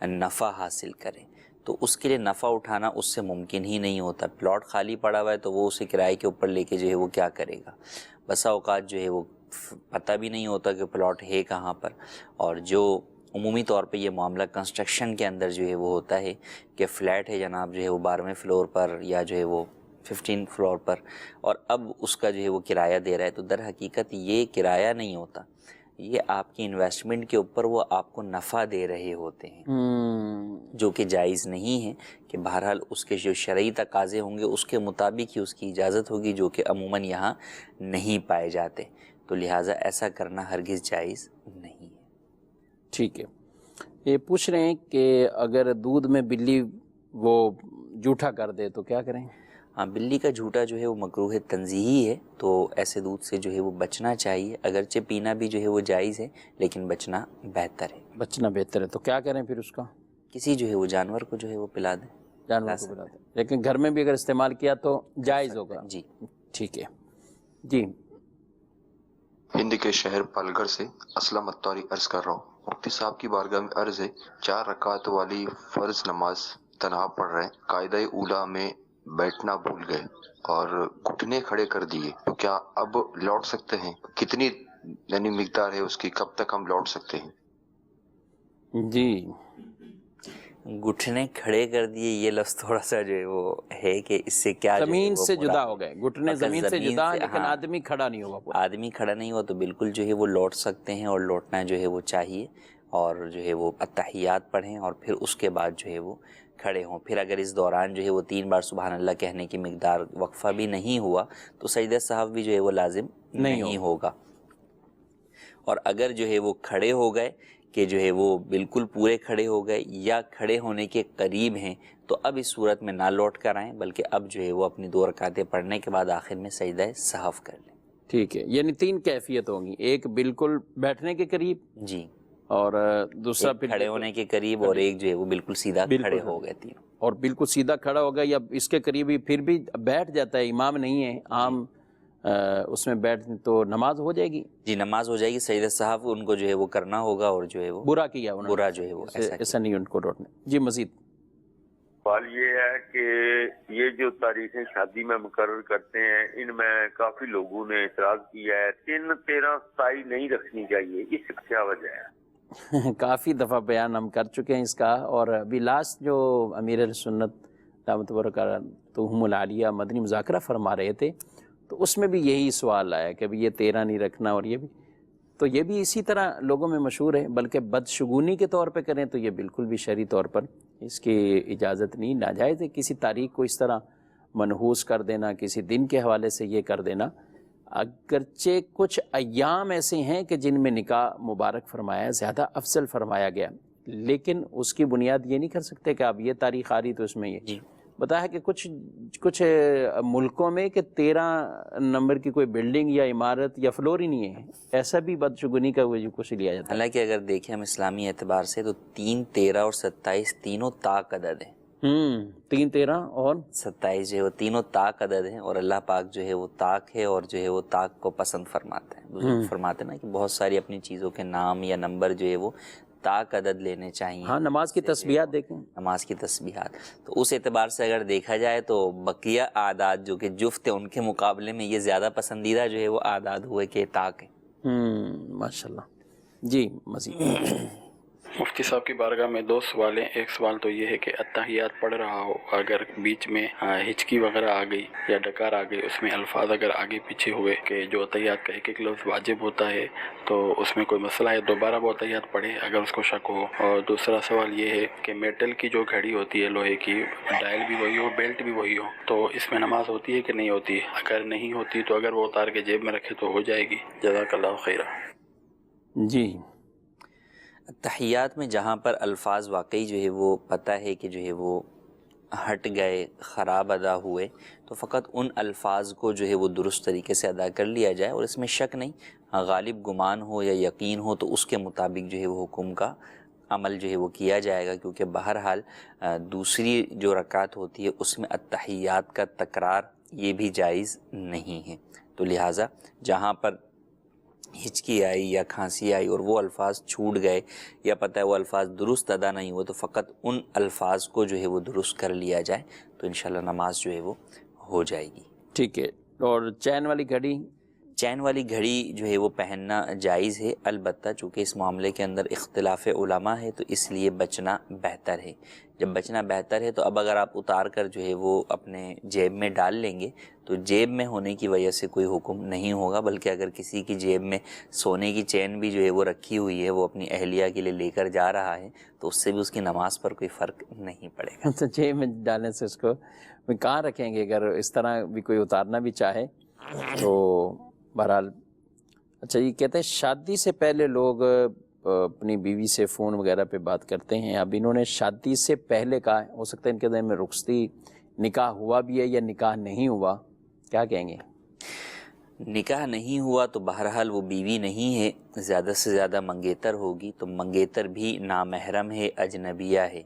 نفع حاصل کرے، تو اس کے لیے نفع اٹھانا اس سے ممکن ہی نہیں ہوتا۔ پلاٹ خالی پڑا ہوا ہے تو وہ اسے کرائے کے اوپر لے کے جو ہے وہ کیا کرے گا؟ بسا اوقات جو ہے وہ پتہ بھی نہیں ہوتا کہ پلاٹ ہے کہاں پر، اور جو عمومی طور پہ یہ معاملہ کنسٹرکشن کے اندر جو ہے وہ ہوتا ہے کہ فلیٹ ہے جناب جو ہے وہ 12ویں فلور پر یا جو ہے وہ 15 فلور پر، اور اب اس کا جو ہے وہ کرایہ دے رہا ہے، تو در حقیقت یہ کرایہ نہیں ہوتا، یہ آپ کی انویسٹمنٹ کے اوپر وہ آپ کو نفع دے رہے ہوتے ہیں، جو کہ جائز نہیں ہے۔ کہ بہرحال اس کے جو شرعی تقاضے ہوں گے اس کے مطابق ہی اس کی اجازت ہوگی، جو کہ عموماً یہاں نہیں پائے جاتے، تو لہٰذا ایسا کرنا ہرگز جائز نہیں ہے۔ ٹھیک ہے، یہ پوچھ رہے ہیں کہ اگر دودھ میں بلی وہ جھوٹا کر دے تو کیا کریں؟ ہاں، بلی کا جھوٹا جو ہے وہ مکروہ تنزیہی ہے، تو ایسے دودھ سے جو ہے وہ بچنا چاہیے، اگرچہ پینا بھی جو ہے وہ جائز ہے لیکن بچنا بہتر ہے۔ بچنا بہتر ہے، تو کیا کریں پھر اس کا؟ کسی جو ہے وہ جانور کو جو ہے وہ پلا دیں، جانور کو پلا دیں، لیکن گھر میں بھی اگر استعمال کیا تو جائز ہوگا؟ جی ٹھیک ہے جی۔ ہند کے شہر پالگڑ سے اسلم اتاری عرض کر رہا ہوں، مفتی صاحب کی بارگاہ میں عرض ہے، 4 رکعت والی فرض نماز تنہا پڑھ رہے ہیں، قاعدہ اولیٰ میں بیٹھنا بھول گئے اور گھٹنے کھڑے کر دیے، تو کیا اب لوٹ سکتے ہیں؟ کتنی یعنی مقدار ہے اس کی، کب تک ہم لوٹ سکتے ہیں؟ جی گھٹنے کھڑے کر دیے، یہ لفظ تھوڑا سا جو ہے وہ ہے کہ اس سے کیا زمین جو ہے وہ سے مراد جدا ہو گئے، گھٹنے اگر زمین سے جدا، لیکن ہاں، آدمی کھڑا نہیں ہوا پورا۔ آدمی کھڑا نہیں ہوا تو بالکل جو ہے وہ لوٹ سکتے ہیں، اور لوٹنا جو ہے وہ چاہیے، اور جو ہے وہ اتحیات پڑھیں اور پھر اس کے بعد جو ہے وہ کھڑے ہوں۔ پھر اگر اس دوران جو ہے وہ 3 بار سبحان اللہ کہنے کی مقدار وقفہ بھی نہیں ہوا تو سجدہ سہو بھی جو ہے وہ لازم نہیں ہوگا۔ اور اگر جو ہے وہ کھڑے ہو گئے کہ جو ہے وہ بالکل پورے کھڑے ہو گئے یا کھڑے ہونے کے قریب ہیں تو اب اس صورت میں نہ لوٹ کر آئیں، بلکہ اب جو ہے وہ اپنی 2 رکعتیں پڑھنے کے بعد آخر میں سجدہ سہو کر لیں۔ ٹھیک ہے، یعنی 3 کیفیت ہوں گی، ایک بالکل بیٹھنے کے قریب، جی، اور دوسرا ایک کھڑے ہونے کے قریب، اور ایک جو ہے وہ بالکل سیدھا کھڑے ہو گئے تینوں۔ اور بالکل سیدھا کھڑا ہو گیا یا اس کے قریب ہی پھر بھی بیٹھ جاتا ہے، امام نہیں ہے، عام اس میں بیٹھ تو نماز ہو جائے گی؟ جی نماز ہو جائے گی، سجدہ سہو ان کو جو ہے وہ کرنا ہوگا، اور جو ہے وہ برا کیا انہوں نے، برا جو ہے وہ ایسا نہیں ان کو روٹنا۔ جی مزید سوال یہ ہے کہ یہ جو تاریخیں شادی میں مقرر کرتے ہیں ان میں کافی لوگوں نے اعتراض کیا ہے 3 13 27 نہیں رکھنی چاہیے، اس کی کیا وجہ ہے؟ کافی دفعہ بیان ہم کر چکے ہیں اس کا، اور ابھی لاسٹ جو امیر سنت دامت برکاتہم العالیہ مدنی مذاکرہ فرما رہے تھے تو اس میں بھی یہی سوال آیا کہ ابھی یہ 13 نہیں رکھنا، اور یہ بھی تو یہ بھی اسی طرح لوگوں میں مشہور ہے، بلکہ بدشگونی کے طور پہ کریں تو یہ بالکل بھی شرعی طور پر اس کی اجازت نہیں، ناجائز ہے کسی تاریخ کو اس طرح منحوس کر دینا، کسی دن کے حوالے سے یہ کر دینا۔ اگرچہ کچھ ایام ایسے ہیں کہ جن میں نکاح مبارک فرمایا، زیادہ افضل فرمایا گیا، لیکن اس کی بنیاد یہ نہیں کر سکتے کہ اب یہ تاریخ آ رہی تو اس میں یہ بتایا کہ کچھ ملکوں میں کہ 13 نمبر کی کوئی بلڈنگ یا عمارت یا فلور ہی نہیں ہے، ایسا بھی بدشگونی کا کچھ لیا جاتا ہے۔ حالانکہ اگر دیکھیں ہم اسلامی اعتبار سے تو 3 13 اور 27 تینوں طاق عدد ہیں۔ 3 13 اور 27 جو ہے وہ تینوں طاق عدد ہیں، اور اللہ پاک جو ہے وہ طاق ہے، اور جو ہے وہ طاق کو پسند فرماتا ہے۔ بزرگ فرماتے ہیں نا کہ بہت ساری اپنی چیزوں کے نام یا نمبر جو ہے وہ طاق عدد لینے چاہیے۔ ہاں، نماز کی تسبیحات دیکھیں، نماز کی تسبیحات، تو اس اعتبار سے اگر دیکھا جائے تو بقیہ اعداد جو کہ جفت ہیں ان کے مقابلے میں یہ زیادہ پسندیدہ جو ہے وہ اعداد ہوئے کہ طاق ہے۔ ماشاءاللہ۔ جی مزید مفتی صاحب کی بارگاہ میں 2 سوال ہیں۔ ایک سوال تو یہ ہے کہ اتحیات پڑھ رہا ہو، اگر بیچ میں ہچکی وغیرہ آ گئی یا ڈکار آ گئی، اس میں الفاظ اگر آگے پیچھے ہوئے کہ جو اتحیات کا ایک لفظ واجب ہوتا ہے تو اس میں کوئی مسئلہ ہے دوبارہ وہ اتحیات پڑھے اگر اس کو شک ہو؟ اور دوسرا سوال یہ ہے کہ میٹل کی جو گھڑی ہوتی ہے لوہے کی، ڈائل بھی وہی ہو، بیلٹ بھی وہی ہو، تو اس میں نماز ہوتی ہے کہ نہیں ہوتی؟ اگر نہیں ہوتی تو اگر وہ اتار کے جیب میں رکھے تو ہو جائے گی؟ جزاک اللہ خیرہ۔ جی تحیات میں جہاں پر الفاظ واقعی جو ہے وہ پتہ ہے کہ جو ہے وہ ہٹ گئے، خراب ادا ہوئے، تو فقط ان الفاظ کو جو ہے وہ درست طریقے سے ادا کر لیا جائے، اور اس میں شک نہیں، غالب گمان ہو یا یقین ہو تو اس کے مطابق جو ہے وہ حکم کا عمل جو ہے وہ کیا جائے گا، کیونکہ بہرحال دوسری جو رکعت ہوتی ہے اس میں التحیات کا تکرار یہ بھی جائز نہیں ہے۔ تو لہٰذا جہاں پر ہچکی آئی یا کھانسی آئی اور وہ الفاظ چھوٹ گئے یا پتہ ہے وہ الفاظ درست ادا نہیں ہوئے، تو فقط ان الفاظ کو جو ہے وہ درست کر لیا جائے تو انشاءاللہ نماز جو ہے وہ ہو جائے گی۔ ٹھیک ہے۔ اور چین والی گھڑی؟ چین والی گھڑی جو ہے وہ پہننا جائز ہے، البتہ چونکہ اس معاملے کے اندر اختلاف علماء ہے تو اس لیے بچنا بہتر ہے۔ جب بچنا بہتر ہے تو اب اگر آپ اتار کر جو ہے وہ اپنے جیب میں ڈال لیں گے تو جیب میں ہونے کی وجہ سے کوئی حکم نہیں ہوگا، بلکہ اگر کسی کی جیب میں سونے کی چین بھی جو ہے وہ رکھی ہوئی ہے، وہ اپنی اہلیہ کے لیے لے کر جا رہا ہے تو اس سے بھی اس کی نماز پر کوئی فرق نہیں پڑے گا۔ تو جیب میں ڈالنے سے اس کو کہاں رکھیں گے؟ اگر اس طرح بھی کوئی اتارنا بھی چاہے تو بہرحال۔ اچھا، یہ کہتے ہیں شادی سے پہلے لوگ اپنی بیوی سے فون وغیرہ پہ بات کرتے ہیں، اب انہوں نے شادی سے پہلے کہا ہے، ہو سکتا ہے ان کے ذہن میں رخصتی، نکاح ہوا بھی ہے یا نکاح نہیں ہوا، کیا کہیں گے؟ نکاح نہیں ہوا تو بہرحال وہ بیوی نہیں ہے، زیادہ سے زیادہ منگیتر ہوگی، تو منگیتر بھی نامحرم ہے، اجنبیہ ہے،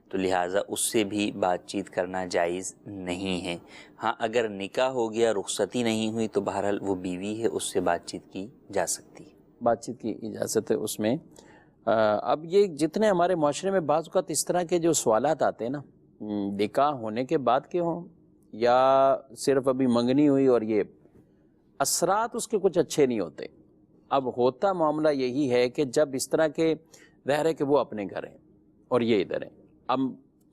تو لہٰذا اس سے بھی بات چیت کرنا جائز نہیں ہے۔ ہاں اگر نکاح ہو گیا، رخصتی نہیں ہوئی، تو بہرحال وہ بیوی ہے، اس سے بات چیت کی جا سکتی ہے، بات چیت کی اجازت ہے اس میں۔ اب یہ جتنے ہمارے معاشرے میں بعض اوقات اس طرح کے جو سوالات آتے ہیں نا، نکاح ہونے کے بعد کے ہوں یا صرف ابھی منگنی ہوئی، اور یہ اثرات اس کے کچھ اچھے نہیں ہوتے۔ اب ہوتا معاملہ یہی ہے کہ جب اس طرح کے ظاہر ہے کہ وہ اپنے گھر ہیں اور یہ ادھر ہیں، اب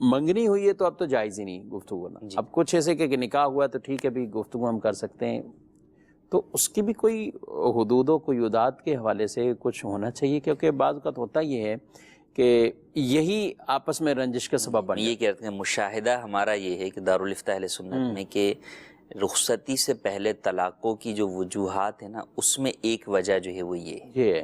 منگنی ہوئی ہے تو اب تو جائز ہی نہیں گفتگو نا، اب کچھ ایسے کہ نکاح ہوا تو ٹھیک ہے بھی گفتگو ہم کر سکتے ہیں، تو اس کی بھی کوئی حدود و قیودات کے حوالے سے کچھ ہونا چاہیے، کیونکہ بعض اوقات ہوتا یہ ہے کہ یہی آپس میں رنجش کا سبب بن یہ کہتے ہیں مشاہدہ ہمارا یہ ہے کہ دارالفتہ اہل سنت میں کہ رخصتی سے پہلے طلاقوں کی جو وجوہات ہیں نا، اس میں ایک وجہ جو ہے وہ یہ ہے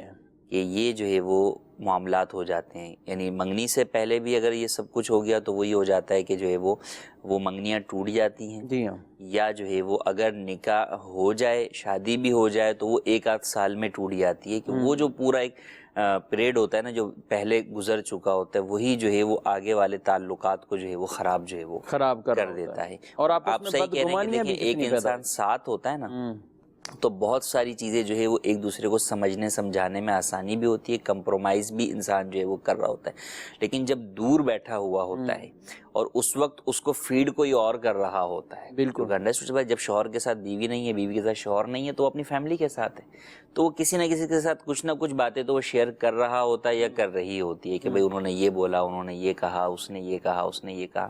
کہ یہ جو ہے وہ معاملات ہو جاتے ہیں، یعنی منگنی سے پہلے بھی اگر یہ سب کچھ ہو گیا تو وہی ہو جاتا ہے کہ جو ہے وہ منگنیاں ٹوٹ جاتی ہیں، یا جو ہے وہ اگر نکاح ہو جائے، شادی بھی ہو جائے تو وہ ایک آدھ سال میں ٹوٹ جاتی ہے، کہ وہ جو پورا ایک پیریڈ ہوتا ہے نا جو پہلے گزر چکا ہوتا ہے، وہی جو ہے وہ آگے والے تعلقات کو جو ہے وہ خراب جو ہے وہ خراب کر دیتا ہے۔ اور آپ صحیح کہہ رہے ہیں کہ دیکھیں ایک انسان ساتھ ہوتا ہے نا تو بہت ساری چیزیں جو ہے وہ ایک دوسرے کو سمجھنے سمجھانے میں آسانی بھی ہوتی ہے، کمپرومائز بھی انسان جو ہے وہ کر رہا ہوتا ہے، لیکن جب دور بیٹھا ہوا ہوتا ہے اور اس وقت اس کو فیڈ کوئی اور کر رہا ہوتا ہے، بالکل جب شوہر کے ساتھ بیوی نہیں ہے، بیوی کے ساتھ شوہر نہیں ہے، تو وہ اپنی فیملی کے ساتھ ہے، تو وہ کسی نہ کسی کے ساتھ کچھ نہ کچھ باتیں تو وہ شیئر کر رہا ہوتا ہے یا کر رہی ہوتی ہے کہ بھئی انہوں نے یہ بولا، انہوں نے یہ کہا، اس نے یہ کہا، اس نے یہ کہا،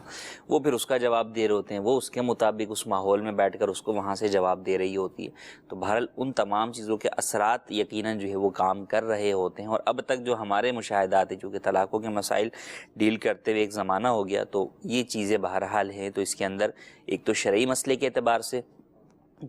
وہ پھر اس کا جواب دے رہے ہوتے ہیں، وہ اس کے مطابق اس ماحول میں بیٹھ کر اس کو وہاں سے جواب دے رہی ہوتی ہے، تو بہرحال ان تمام چیزوں کے اثرات یقیناً جو ہے وہ کام کر رہے ہوتے ہیں۔ اور اب تک جو ہمارے مشاہدات ہیں، چونکہ طلاقوں کے مسائل ڈیل کرتے ہوئے ایک زمانہ ہو گیا، تو یہ چیزیں بہرحال ہیں، تو اس کے اندر ایک تو شرعی مسئلے کے اعتبار سے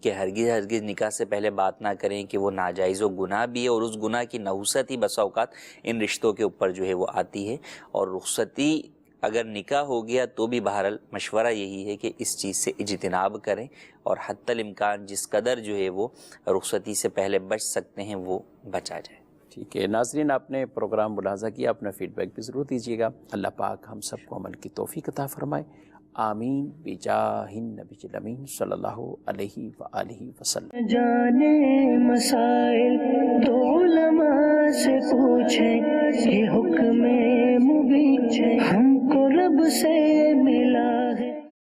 کہ ہرگز نکاح سے پہلے بات نہ کریں کہ وہ ناجائز و گناہ بھی ہے، اور اس گناہ کی نحوست ہی بسا اوقات ان رشتوں کے اوپر جو ہے وہ آتی ہے، اور رخصتی اگر نکاح ہو گیا تو بھی بہرحال مشورہ یہی ہے کہ اس چیز سے اجتناب کریں، اور حتی الامکان جس قدر جو ہے وہ رخصتی سے پہلے بچ سکتے ہیں وہ بچا جائے۔ ٹھیک ہے ناظرین، آپ نے پروگرام ملاحظہ کیا، اپنا فیڈ بیک بھی ضرور دیجیے گا۔ اللہ پاک ہم سب کو عمل کی توفیق عطا فرمائے، آمین بجاہ النبی الامین صلی اللہ علیہ وآلہ وسلم۔ جانے مسائل تو علماء سے پوچھیں، یہ حکم مبین ہے، ہم